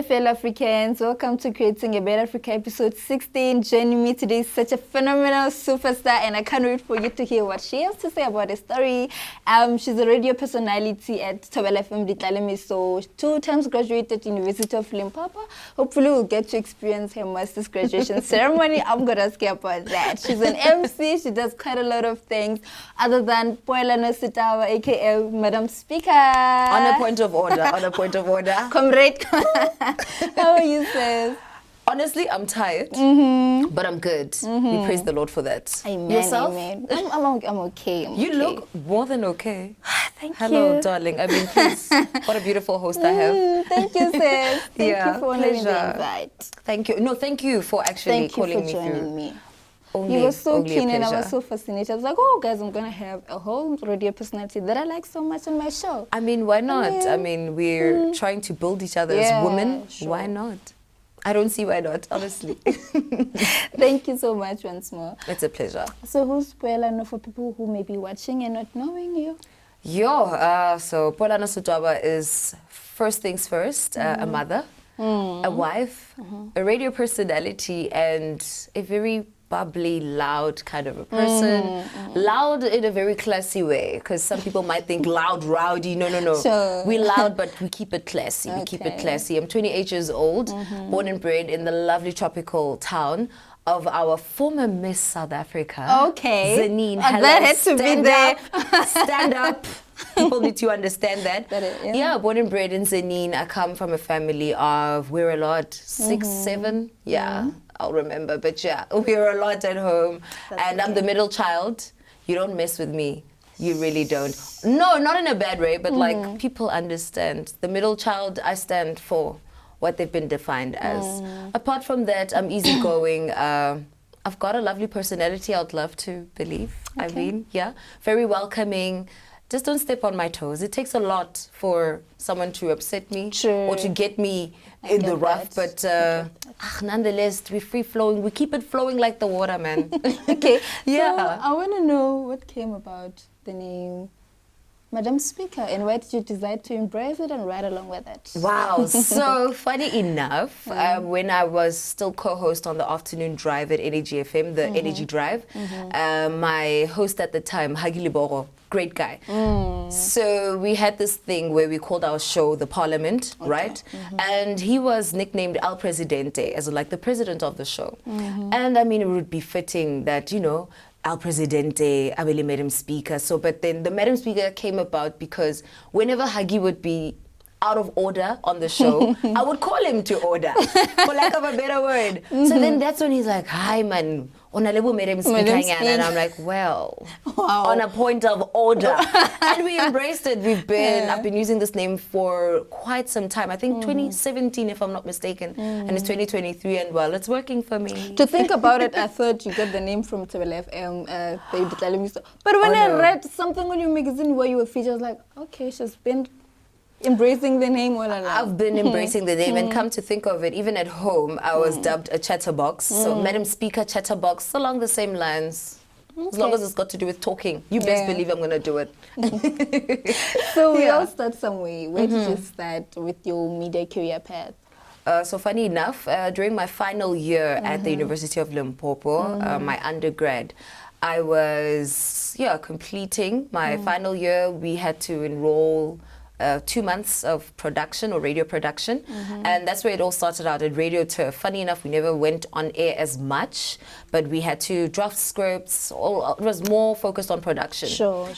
Hi fellow Africans, welcome to Creating a Better Africa episode 16. Joining me today is such a phenomenal superstar and I can't wait for you to hear what she has to say about her story. She's a radio personality at Setwaba FM, so 2 times graduated University of Limpopo. Hopefully we'll get to experience her master's graduation ceremony. I'm going to ask her about that. She's an MC, she does quite a lot of things other than Poelano Setwaba, aka Madam Speaker. On a point of order. Comrade. How are you, sis? Honestly, I'm tired, but I'm good. We praise the Lord for that. Amen. Yourself? Amen. I'm okay. You look more than okay. Thank Hello, you. darling. I mean, please, what a beautiful host I have. Thank you, sis. Thank Yeah, you for honoring the pleasure. invite. Thank you. No, thank you for actually Thank you calling for me joining through. me. Only, You were so only a keen and I was pleasure. so fascinated. I was like, oh, guys, I'm going to have a whole radio personality that I like so much on my show. I mean, why not? I mean, we're trying to build each other Yeah, as women. sure. Why not? I don't see why not, honestly. Thank you so much once more. It's a pleasure. So who's Poelano for people who may be watching and not knowing you? So Poelano Setwaba is first things first, a mother, a wife, a radio personality, and a very bubbly, loud kind of a person. Loud in a very classy way, because some people might think loud, rowdy. No. Sure. We're loud, but we keep it classy. We keep it Okay. classy. I'm 28 years old, born and bred in the lovely tropical town of our former Miss South Africa. Okay. Zanine, Oh, hello, that had to be stand there. up, stand up. People need to understand that. Yeah. Yeah, born and bred in Zanine. I come from a family of, we're a lot, 6, 7. Yeah, I'll remember. But yeah, we're a lot at home. And I'm the middle child. You don't mess with me. You really don't. No, not in a bad way, but like people understand. The middle child, I stand for what they've been defined as. Apart from that, I'm easygoing. I've got a lovely personality, I'd love to believe. I mean, yeah, very welcoming. Just don't step on my toes. It takes a lot for someone to upset me or to get me in the rough. But nonetheless, we're free flowing. We keep it flowing like the water, man. Okay. Yeah. So I want to know what came about the name Madam Speaker and why did you decide to embrace it and ride along with it? Wow. So funny enough, when I was still co-host on the afternoon drive at Energy FM, the Energy Drive, my host at the time, Hagi Liboro, great guy. So we had this thing where we called our show the Parliament, right? And he was nicknamed El Presidente, as like the president of the show. And I mean, it would be fitting that, you know, El Presidente, I really made him speaker. So, but then the Madam Speaker came about because whenever Hagi would be out of order on the show, I would call him to order, for lack of a better word. So then that's when he's like, hi man, onalebo made him speaker. And I'm like, well, on a point of order. And we embraced it. I've been using this name for quite some time. I think 2017, if I'm not mistaken. And it's 2023 and well, it's working for me. To think about it, I thought you got the name from Setwaba FM, but when I read something on your magazine where you were featured, I was like, okay, she's been embracing the name all along. I've been embracing the name, and come to think of it, even at home, I was dubbed a chatterbox. So Madam Speaker, chatterbox, along the same lines. As long as it's got to do with talking, you best believe I'm going to do it. So we all start somewhere. Where did you start with your media career path? So funny enough, during my final year at the University of Limpopo, my undergrad, I was completing my final year. We had to enroll 2 months of production or radio production, and that's where it all started out at Radio Turf. Funny enough, we never went on air as much, but we had to draft scripts. It was more focused on production,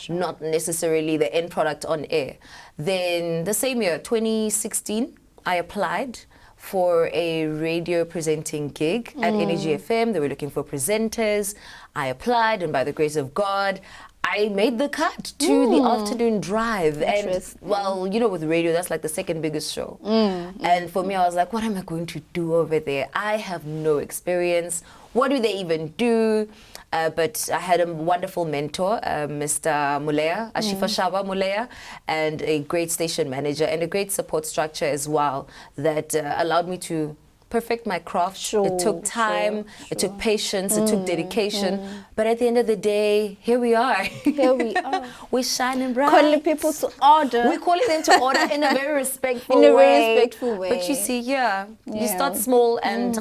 not necessarily the end product on air. Then the same year, 2016, I applied for a radio presenting gig at Energy FM. They were looking for presenters. I applied, and by the grace of God, I made the cut to the afternoon drive. And well, you know, with radio, that's like the second biggest show. And for me, I was like, what am I going to do over there? I have no experience. What do they even do? But I had a wonderful mentor, Mr. Mulea, Ashifa Shaba Mulea, and a great station manager and a great support structure as well that allowed me to perfect my craft. Sure, it took time, sure. it took patience, it took dedication. But at the end of the day, here we are. Here we are. We're shining bright. Calling people to order. We're calling them to order in a very respectful way. In a very respectful way. But you see, you start small and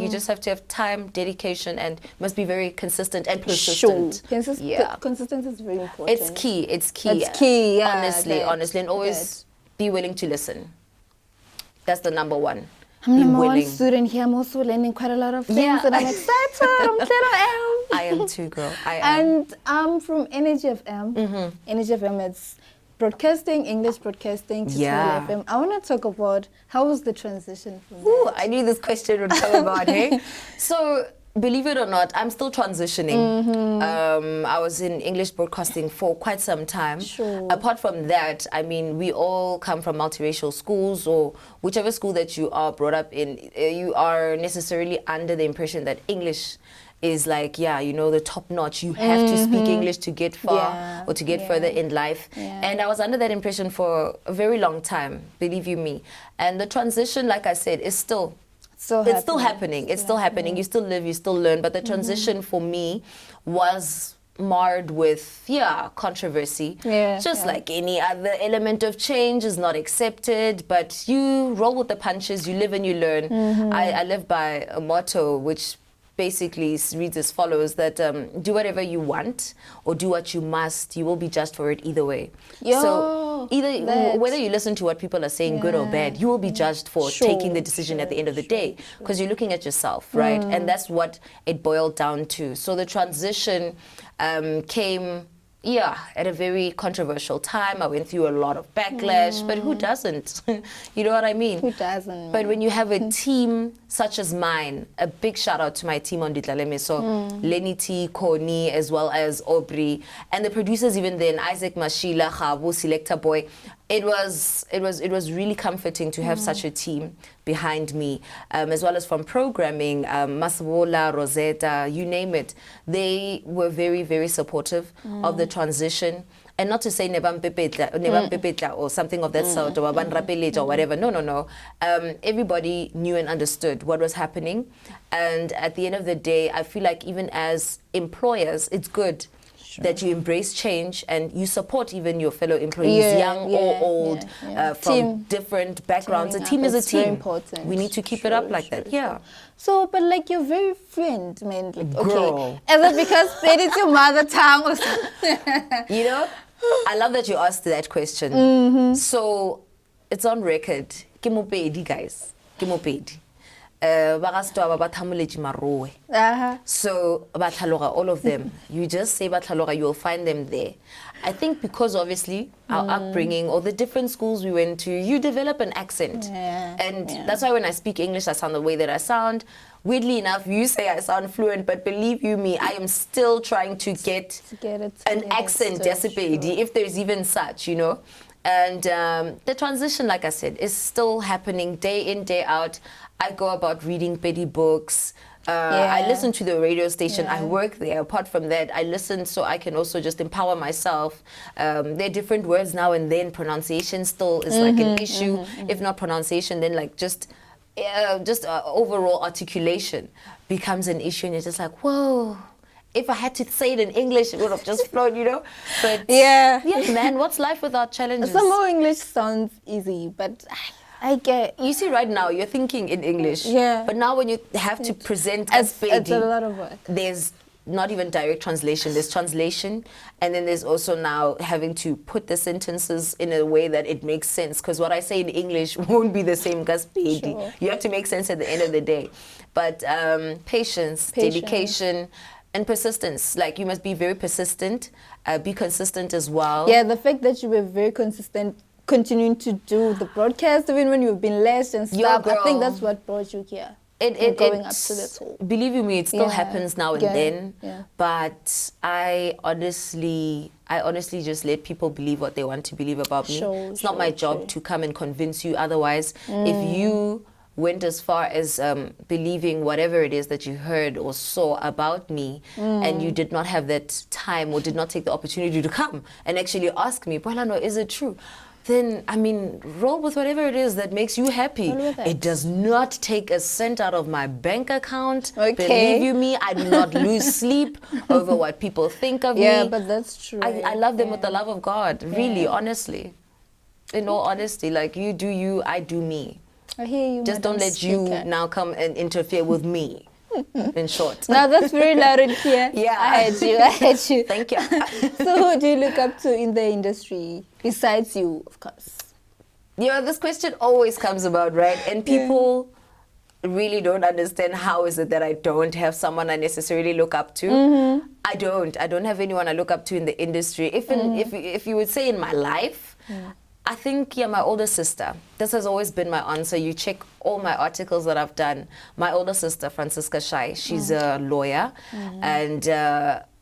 you just have to have time, dedication, and must be very consistent and persistent. Sure. Consistency is very important. It's key. It's key. It's key, yeah. Honestly, and always be willing to listen. That's the number one. I'm number one student here. I'm also learning quite a lot of things, and I'm excited. I'm glad I am. I am too, girl. I am. And I'm from Energy FM. Energy FM, it's broadcasting, English broadcasting to Tele FM. I want to talk about how was the transition from that? I knew this question would come about, hey? So, believe it or not, I'm still transitioning. I was in English broadcasting for quite some time. Sure. Apart from that, I mean, we all come from multiracial schools, or whichever school that you are brought up in, you are necessarily under the impression that English is like, the top notch. You have to speak English to get far or to get further in life. And I was under that impression for a very long time, believe you me. And the transition, like I said, is still it's still happening. It's still happening. You still live, you still learn. But the transition for me was marred with, controversy. Just like any other element of change is not accepted. But you roll with the punches. You live and you learn. I live by a motto which basically reads as follows, that do whatever you want or do what you must, you will be judged for it either way. So whether you listen to what people are saying, good or bad, you will be judged for taking the decision at the end of the day, because you're looking at yourself, right? And that's what it boiled down to. So the transition came at a very controversial time. I went through a lot of backlash, but who doesn't? You know what I mean? Who doesn't? But when you have a team such as mine, a big shout out to my team on Ditlaleme, so Lenny T, Koni, as well as Aubrey, and the producers even then, Isaac Mashila, Khabu, Selector Boy. It was really comforting to have such a team behind me, as well as from programming, Masvola, Rosetta, you name it. They were very, very supportive of the transition. And not to say nebam pepetla or something of that sort, or or whatever. No. Everybody knew and understood what was happening. And at the end of the day, I feel like even as employers, it's good that you embrace change and you support even your fellow employees, young or old, from different backgrounds. A team is a team. Very important. We need to keep it up like that. So, but like you're very fluent, man. Like, okay, is it because it's your mother tongue or something? You know, I love that you asked that question. So, it's on record. Ke Mopedi, guys. Ke Mopedi. Setwaba ba thamoletše maroe. So Batlhaloga, all of them, you just say Batlhaloga, you'll find them there. I think because obviously our upbringing or the different schools we went to, you develop an accent. And that's why when I speak English, I sound the way that I sound. Weirdly enough, you say I sound fluent, but believe you me, I am still trying to get an accent, if there's even such, you know. And the transition, like I said, is still happening day in, day out. I go about reading Pedi books. I listen to the radio station. I work there. Apart from that, I listen so I can also just empower myself. There are different words now and then. Pronunciation still is like an issue. If not pronunciation, then like just overall articulation becomes an issue. And you're just like, whoa. If I had to say it in English, it would have just flown, you know? But yeah, man, what's life without challenges? Somehow English sounds easy, but I get... You see, right now, you're thinking in English. But now when you have to present as Pedi, it's a lot of work. There's not even direct translation. There's translation. And then there's also now having to put the sentences in a way that it makes sense. Because what I say in English won't be the same as Pedi. You have to make sense at the end of the day. But patience, dedication, and persistence. Like, you must be very persistent, be consistent as well. Yeah, the fact that you were very consistent, continuing to do the broadcast, even when you've been less and stuff, I think that's what brought you here. Going up to the top. Believe you me, it still happens now and then. But I honestly just let people believe what they want to believe about me. It's not my job to come and convince you otherwise. If you went as far as believing whatever it is that you heard or saw about me, and you did not have that time or did not take the opportunity to come and actually ask me, Poelano, is it true? then, I mean, roll with whatever it is that makes you happy. It does not take a cent out of my bank account. Okay. Believe you me, I do not lose sleep over what people think of me. Yeah, but that's true. I love them with the love of God, really, honestly. In all honesty, like, you do you, I do me. I hear you. Just don't let you now come and interfere with me. In short. Now that's very loud and clear. Yeah. I heard you. I heard you. Thank you. So who do you look up to in the industry besides you, of course? This question always comes about, right? And people really don't understand how is it that I don't have someone I necessarily look up to. I don't have anyone I look up to in the industry. If you would say in my life, I think, my older sister. This has always been my answer. You check all my articles that I've done. My older sister, Francisca Shai, she's a lawyer. And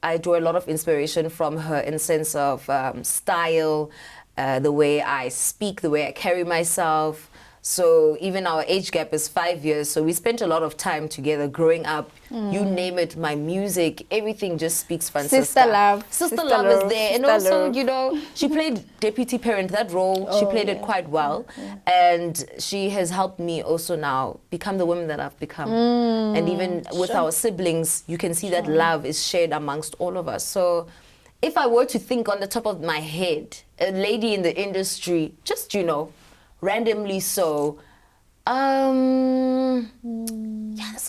I draw a lot of inspiration from her in sense of style, the way I speak, the way I carry myself. So even our age gap is 5 years. So we spent a lot of time together growing up. You name it, my music, everything just speaks Francisca. Sister love is there. And also, she played deputy parent, that role. She played it quite well. And she has helped me also now become the woman that I've become. And even with our siblings, you can see that love is shared amongst all of us. So if I were to think on the top of my head, a lady in the industry, just, randomly so. This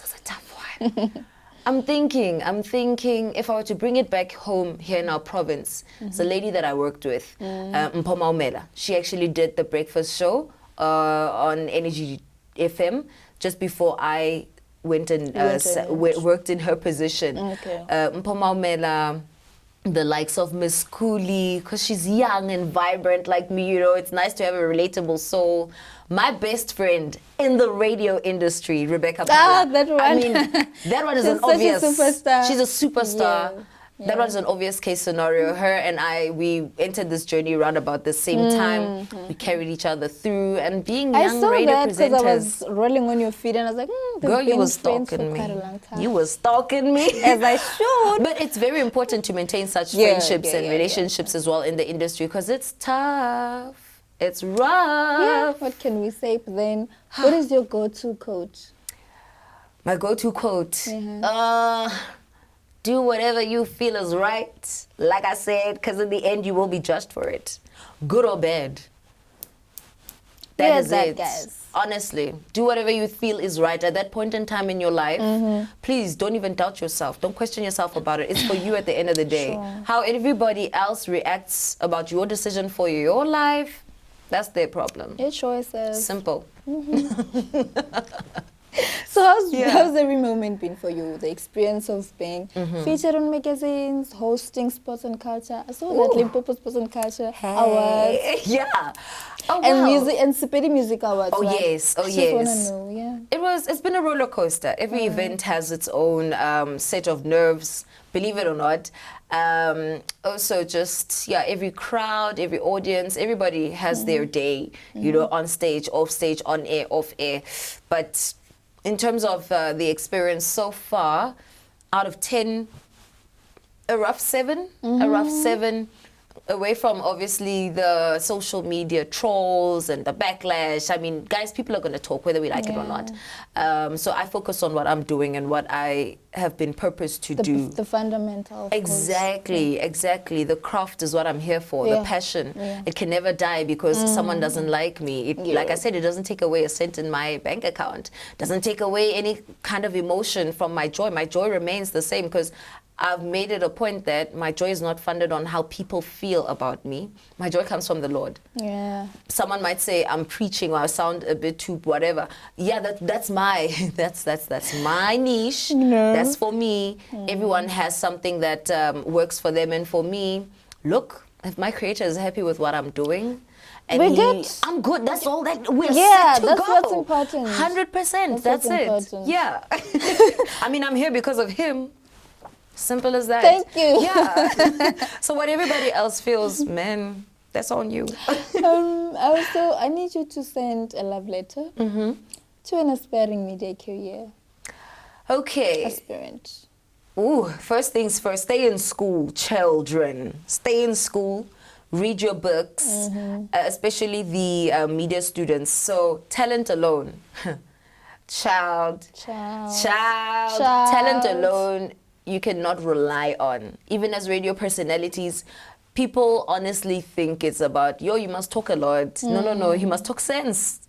was a tough one. I'm thinking if I were to bring it back home here in our province, it's a lady that I worked with, Mpoma Umela. She actually did the breakfast show on Energy FM just before I went and worked in her position. Mpoma Umela, the likes of Miss Cooley, because she's young and vibrant like me, it's nice to have a relatable soul. My best friend in the radio industry, Rebecca Pala. That one. I mean, that one is an obvious. She's a superstar. She's a superstar. That was an obvious case scenario. Her and I, we entered this journey around about the same time. We carried each other through, and being young radio presenters. I saw that because I was rolling on your feet and I was like, girl, you were stalking me. You were stalking me. As I should. But it's very important to maintain such friendships and relationships as well in the industry, because it's tough. It's rough. Yeah, what can we say? But then, what is your go-to quote? My go-to quote? Do whatever you feel is right, like I said, because in the end you will be judged for it. Good or bad. That is it. Guys. Honestly, do whatever you feel is right at that point in time in your life. Please don't even doubt yourself. Don't question yourself about it. It's for you at the end of the day. How everybody else reacts about your decision for your life, that's their problem. Your choices. Simple. So how's every moment been for you? The experience of being featured on magazines, hosting sports and culture. I saw that Limpopo Sports and Culture Awards. Yeah. Oh, and music and Sepedi Music Awards. Oh right? yes. Oh I yes. just wanna know, It's been a roller coaster. Every event has its own set of nerves, believe it or not. Also just every crowd, every audience, everybody has their day, on stage, off stage, on air, off air. But in terms of the experience so far, out of 10, a rough 7, away from obviously the social media trolls and the backlash. I mean, guys, people are going to talk whether we like it or not. So I focus on what I'm doing and what I have been purposed to do. The fundamental. Exactly. The craft is what I'm here for, the passion. It can never die because someone doesn't like me. Like I said, it doesn't take away a cent in my bank account. Doesn't take away any kind of emotion from my joy. My joy remains the same because I've made it a point that my joy is not funded on how people feel about me. My joy comes from the Lord. Yeah. Someone might say I'm preaching or I sound a bit too whatever. Yeah, that's my that's my niche. That's for me. Everyone has something that works for them, and for me, look, if my Creator is happy with what I'm doing, and I'm good. That's all that we're set to that's go. What's important. 100%. That's it. Important. Yeah. I mean, I'm here because of Him. Simple as that. Thank you. Yeah. So what everybody else feels, man, that's on you. Also, I need you to send a love letter to an aspiring media career. Okay. Aspirant. Ooh, first things first, stay in school, children. Stay in school. read your books, especially the media students. So talent alone, child, talent alone, you cannot rely on. Even as radio personalities, people honestly think it's about, you must talk a lot. No, you must talk sense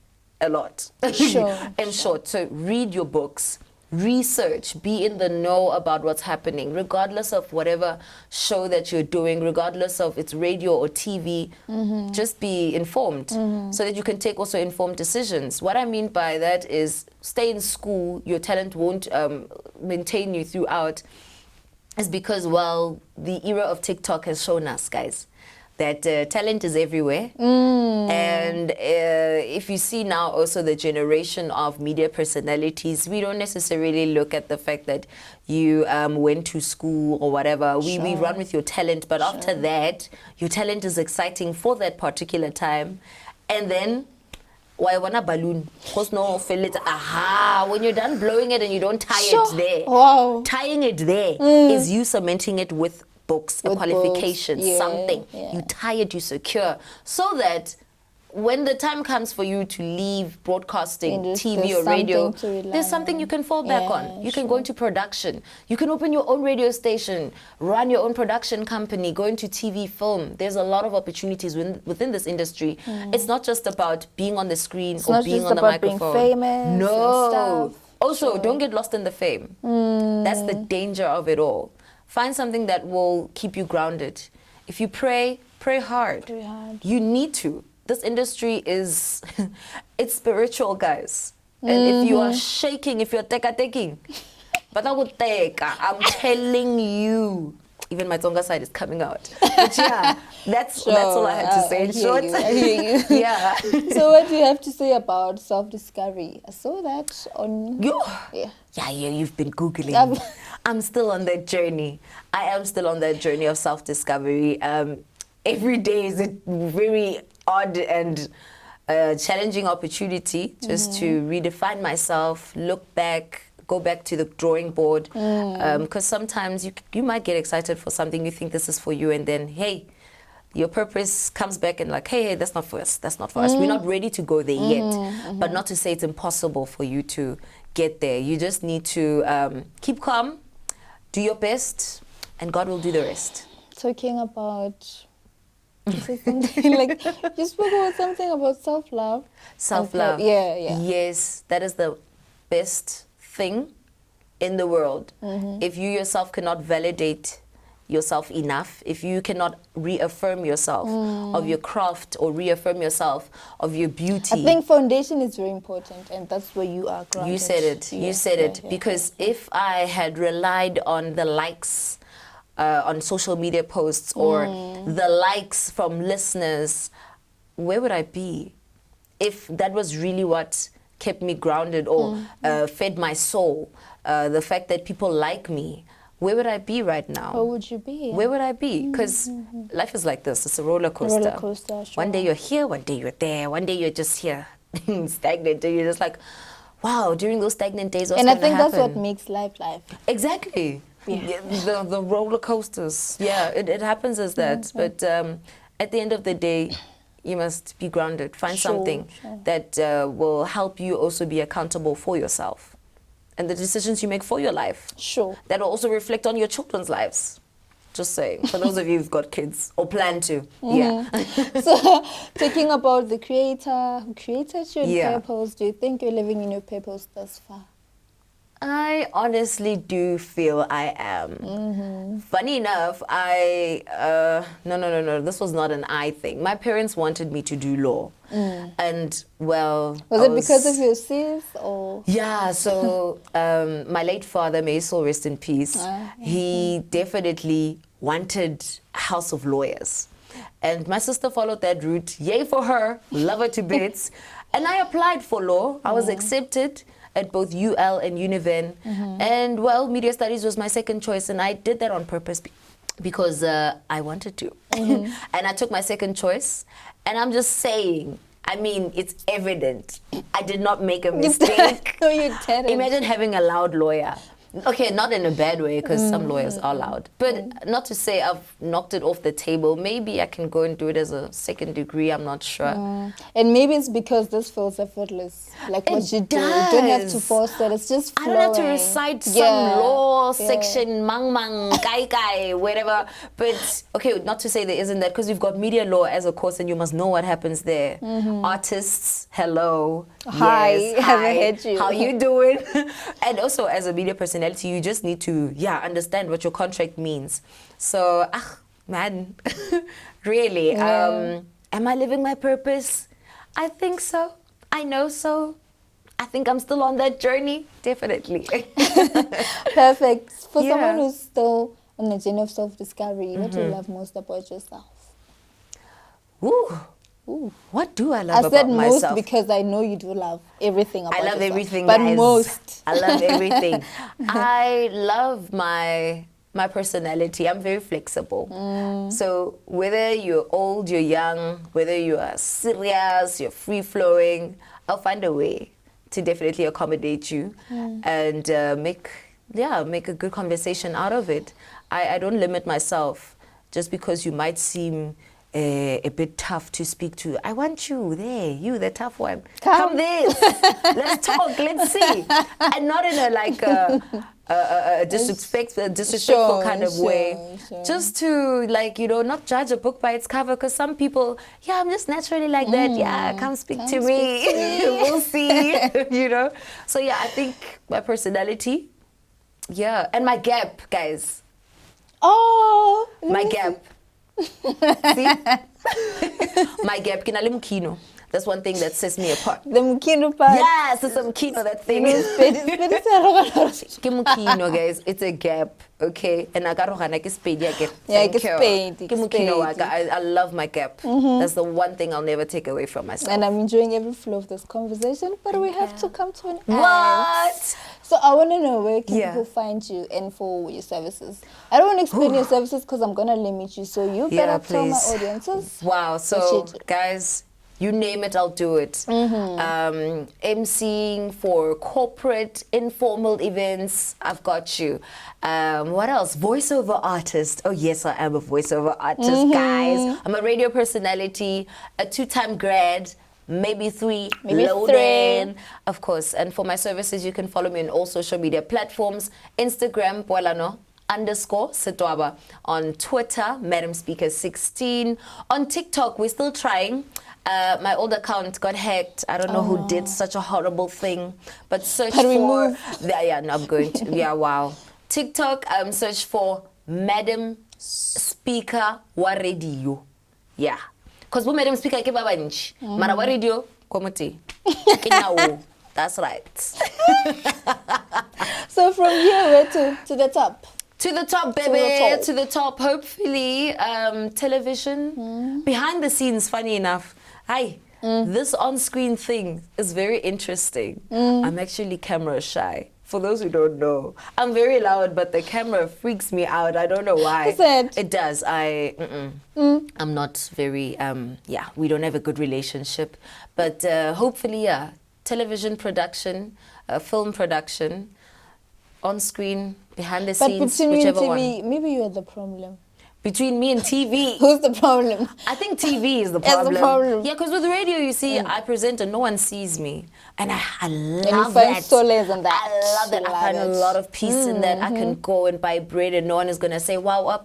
a lot. In short, so read your books, research, be in the know about what's happening, regardless of whatever show that you're doing, regardless of it's radio or TV, just be informed so that you can take also informed decisions. What I mean by that is stay in school, your talent won't maintain you throughout, is because, well, the era of TikTok has shown us, guys, that talent is everywhere. And if you see now also the generation of media personalities, we don't necessarily look at the fact that you went to school or whatever. We run with your talent, but after that, your talent is exciting for that particular time. And then, why want a balloon? Cause no feel it. Aha! When you're done blowing it and you don't tie it there, tying it there is you cementing it with books, a qualification, something. You tie it, you secure, so that when the time comes for you to leave broadcasting, TV or radio, there's something you can fall back on. You can go into production. You can open your own radio station, run your own production company, go into TV, film. There's a lot of opportunities within this industry. It's not just about being on the screen or being on the microphone. Being famous. No. Also, don't get lost in the fame. That's the danger of it all. Find something that will keep you grounded. If you pray, pray hard. You need to. This industry is, it's spiritual, guys. And if you are shaking, if you're taking, but I would take, I'm telling you, even my Tonga side is coming out. But yeah, that's all I had to say in short. I hear you. Yeah. So what do you have to say about self-discovery? I saw that on... Yeah, you've been Googling. I'm still on that journey. I am still on that journey of self-discovery. Every day is a very odd and challenging opportunity just to redefine myself, look back, go back to the drawing board. Because sometimes you might get excited for something, you think this is for you, and then, hey, your purpose comes back and like, hey, that's not for us, that's not for us. We're not ready to go there yet. But not to say it's impossible for you to get there. You just need to keep calm, do your best, and God will do the rest. Talking about... something like you spoke about something about self-love. Self-love. Yes, that is the best thing in the world. If you yourself cannot validate yourself enough, if you cannot reaffirm yourself of your craft or reaffirm yourself of your beauty. I think foundation is very important, and that's where you are grounded. You said it. You said it. Because if I had relied on the likes on social media posts or the likes from listeners, where would I be? If that was really what kept me grounded or fed my soul, the fact that people like me, where would I be right now? Where would you be? Where would I be? Because life is like this. It's a roller coaster. Roller coaster, sure. One day you're here, one day you're there, one day you're just here, stagnant. And you're just like, wow, during those stagnant days, what's going to happen? And I think that's what makes life. Exactly. The roller coasters. Yeah, it happens as that. But at the end of the day, you must be grounded. Find something that will help you also be accountable for yourself and the decisions you make for your life. That will also reflect on your children's lives. Just saying, for those of you who've got kids or plan to. So, talking about the creator who created your purpose, do you think you're living in your purpose thus far? I honestly do feel I am. Funny enough, no, this was not an I thing. My parents wanted me to do law. And, well... Was it because of your sis or...? Yeah, so my late father, may his soul rest in peace, he definitely wanted a house of lawyers. And my sister followed that route. Yay for her, love her to bits. And I applied for law. I was accepted at both UL and Univen. And, well, media studies was my second choice, and I did that on purpose because I wanted to. And I took my second choice, and I'm just saying, I mean, it's evident. I did not make a mistake. No, you didn't. Imagine having a loud lawyer. Okay, not in a bad way, because some lawyers are loud. But not to say I've knocked it off the table. Maybe I can go and do it as a second degree. I'm not sure. And maybe it's because this feels effortless. Like what you do. You don't have to force it. It's just flowing. I don't have to recite some law section, mang mang, kai kai, whatever. But, okay, not to say there isn't that, because you've got media law as a course and you must know what happens there. Artists, hello. Hi, yes, haven't heard you. How you doing? And also, as a media personality, you just need to, understand what your contract means. So, man, really, am I living my purpose? I think so. I know so. I think I'm still on that journey. Definitely. Perfect. For someone who's still on the journey of self-discovery, what do you love most about yourself? Ooh. What do I love about myself? I said most because I know you do love everything about yourself. I love everything, but guys. most. I love everything. I love my personality. I'm very flexible. So whether you're old, you're young, whether you are serious, you're free-flowing, I'll find a way to definitely accommodate you and make a good conversation out of it. I don't limit myself just because you might seem a bit tough to speak to. I want you there, you the tough one. Come this. Let's talk. Let's see. And not in a disrespectful kind of way. Just to not judge a book by its cover, because some people, I'm just naturally like that. Yeah, come speak to me. We'll see. So I think my personality, and my gap, guys. Oh, my gap. See? My gap. That's one thing that sets me apart. The mukino part. Yes, it's a mukino, that thing. Mukino, guys. It's a gap, okay? And I got spade. I love my gap. That's the one thing I'll never take away from myself. And I'm enjoying every flow of this conversation, but we have to come to an end. What? So I want to know, where can people find you and for your services? I don't want to explain your services because I'm going to limit you. So you better tell my audiences. Wow. So, guys, you name it, I'll do it. MCing for corporate, informal events, I've got you. What else? Voiceover artist. Oh, yes, I am a voiceover artist, guys. I'm a radio personality, a 2-time grad. Maybe three. Of course. And for my services, you can follow me on all social media platforms. Instagram, Poelano _Setwaba. On Twitter, Madam Speaker 16. On TikTok, we're still trying. My old account got hacked. I don't know who did such a horrible thing. But search for... I'm going to... wow. TikTok, search for Madam Speaker wa Radio. Yeah. Because we Madam Speaker ke baba nchi. Mara wa radio komoti. That's right. So from here to the top. To the top, baby. To the top. Hopefully, television. Behind the scenes, funny enough. This on-screen thing is very interesting. I'm actually camera shy. For those who don't know, I'm very loud, but the camera freaks me out. I don't know why. It does. I'm not very, we don't have a good relationship. But hopefully, television production, film production, on screen, behind the scenes, whichever one. Maybe you're the problem. Between me and TV. Who's the problem? I think TV is the problem. It's the problem. Yeah, because with radio, you see, I present and no one sees me. And I love and you find solace in that. I love that. I find a lot of peace in that. I can go and buy bread and no one is going to say, wow, I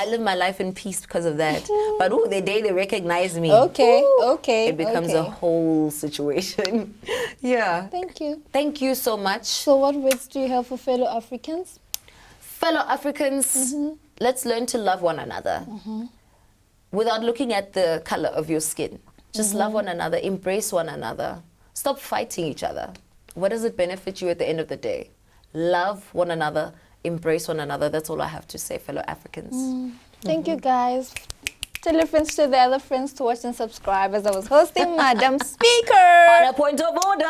live my life in peace because of that. But the day they recognize me, it becomes a whole situation. Yeah. Thank you. Thank you so much. So what words do you have for fellow Africans? Fellow Africans, let's learn to love one another without looking at the color of your skin. Just love one another, embrace one another. Stop fighting each other. What does it benefit you at the end of the day? Love one another, embrace one another. That's all I have to say, fellow Africans. Thank you, guys. Tell your friends to the other friends to watch and subscribe as I was hosting Madam Speaker. On a point of order.